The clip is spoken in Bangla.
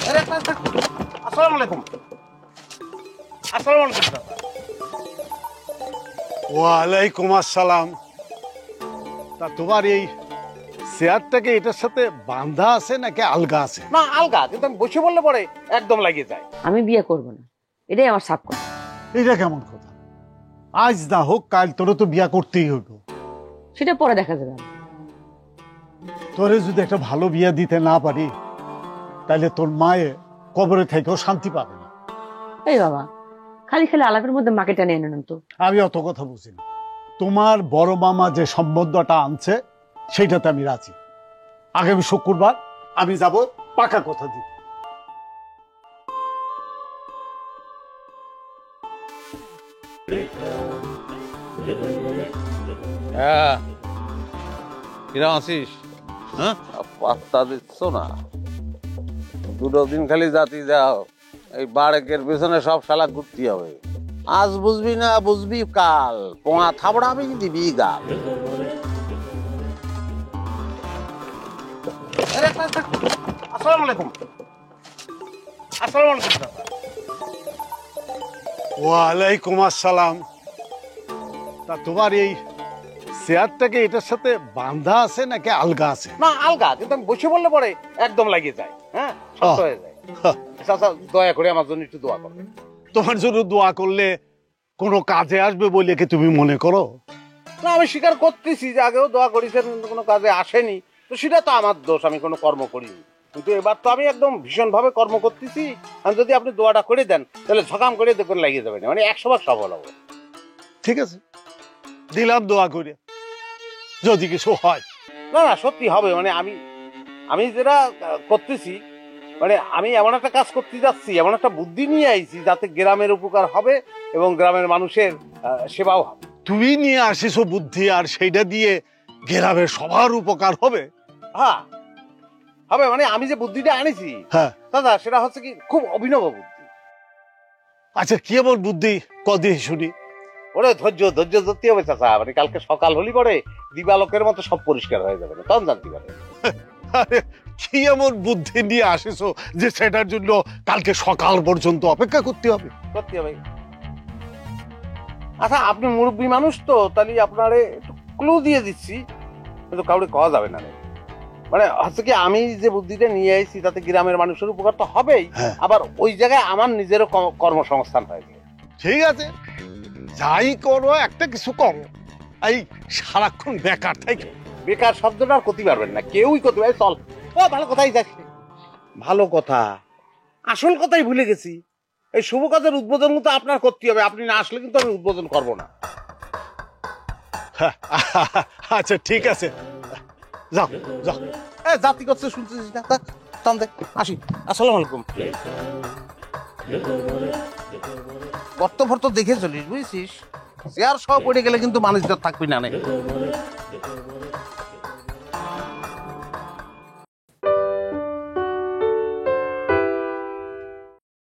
আসসালামু আলাইকুম। আসসালামু আলাইকুম। ওয়ালাইকুম আসসালাম। তা তোমার এই চেয়ারটাকে এটার সাথে বাঁধা আছে নাকি আলগা আছে? না আলগা, কিন্তু আমি বসে বললে পরে একদম লাগিয়ে যায়। আমি বিয়ে করব না, এটাই আমার সাপ কথা। এটা কেমন কথা? আজ না হোক কাল তোরে তো বিয়া করতেই হতো। সেটা পরে দেখা যাবে। তোরে যদি একটা ভালো বিয়া দিতে না পারি তাহলে তোর মায়ে কবরে থেকেও শান্তি পাবে না। এই বাবা, খালি খালি আলাপের মধ্যে মাকে টেনে এনেন তো। আমি অত কথা বুঝি না। তোমার বড় মামা যে সম্বন্ধটা আনছে সেইটাতে আমি রাজি। আগামী শুক্রবার আমি যাব, পাকা কথা দিই। হ্যাঁ, কিরম আছিস? হ্যাঁ, পাত্তা দিচ্ছ না। দুটো দিন খালি জাতি যাও, এই বারেকের পেছনে সব শালা ঘুরতে হবে। আজ বুঝবি না, বুঝবি কাল, পোঙা থাবড়াবি দিবি গাল। আসসালামু আলাইকুম। আসসালামু আলাইকুম। ওয়ালাইকুম আসসালাম। তা তোমার এই চেয়ারটাকে এটার সাথে বাঁধা আছে নাকি আলগা আছে? না আলগা, কিন্তু আমি বসে বললে পরে একদম লাগিয়ে যায়। হ্যাঁ, শক্ত হয়ে যায়। চাচা দয়া করে আমার জন্য একটু দোয়া করবেন। তোমার জন্য দোয়া করলে কোনো কাজে আসবে বলে কি তুমি মনে করো? না, আমি স্বীকার করতেছি যে আগেও দোয়া করেছেন কিন্তু কোনো কাজে আসেনি, তো সেটা তো আমার দোষ, আমি কোনো কর্ম করিনি। কিন্তু এবার তো আমি একদম ভীষণভাবে কর্ম করতেছি। আর যদি আপনি দোয়াটা করে দেন তাহলে ঝকাম করে দেখুন লাগিয়ে যাবেন, মানে 100 ভাগ সফল হবো। ঠিক আছে, দিলাম দোয়া করে, যদি কিছু হয়। না না, সত্যি হবে। মানে আমি যেটা করতেছি, মানে আমি এমন একটা কাজ করতে যাচ্ছি, এমন একটা বুদ্ধি নিয়ে আইছি যাতে গ্রামের উপকার হবে এবং গ্রামের মানুষের সেবাও হবে। তুমি নিয়ে আসিস বুদ্ধি, আর সেইটা দিয়ে গ্রামের সবার উপকার হবে। হ্যাঁ হবে, মানে আমি যে বুদ্ধিটা আনিছি হ্যাঁ, দাদা, সেটা হচ্ছে কি খুব অভিনব বুদ্ধি। আচ্ছা কি এমন বুদ্ধি কদি শুনি। ওরে ধৈর্য ধৈর্য ধরতে হবে চাচা, মানে কালকে সকাল হলি পরে দিবালোকের মতো সব পরিষ্কার হয়ে যাবে, তখন জানতে পারে। আরে কি এমন বুদ্ধি নিয়ে আসিস যে সেটার জন্য কালকে সকাল পর্যন্ত অপেক্ষা করতে হবে? সত্যি হবে। আচ্ছা, আপনি মুরব্বী মানুষ তো, তাহলে আপনারে একটু ক্লু দিয়ে দিচ্ছি, কিন্তু কাউরে কওয়া যাবে না রে। মানে হচ্ছে কি, আমি যে বুদ্ধিটা নিয়ে আইছি তাতে গ্রামের মানুষের উপকার তো হবেই, হ্যাঁ। আবার ওই জায়গায় আমার নিজেরও কর্মসংস্থান হয়েছে। ঠিক আছে, যাই করো একটা কিছু করো, এই সারাক্ষণ বেকার থাকি। বেকার শব্দটা আর করতে পারবেন না, কেউই করতে পারে। চল, ও ভালো কথাই যাচ্ছে, ভালো কথা, আসল কথাই ভুলে গেছি। এই শুভ কাজের উদ্বোধন কিন্তু আপনার করতে হবে, আপনি না আসলে কিন্তু আমি উদ্বোধন করবো না। আচ্ছা ঠিক আছে, যাও যাও। জাতি করছে শুনতেছিস না? টান দে, আসি। আসসালামু আলাইকুম। গর্ত ফর্ত দেখে চলিস, বুঝছিস? চেয়ার সব পড়ে গেলে কিন্তু মানুষদের থাকবি না।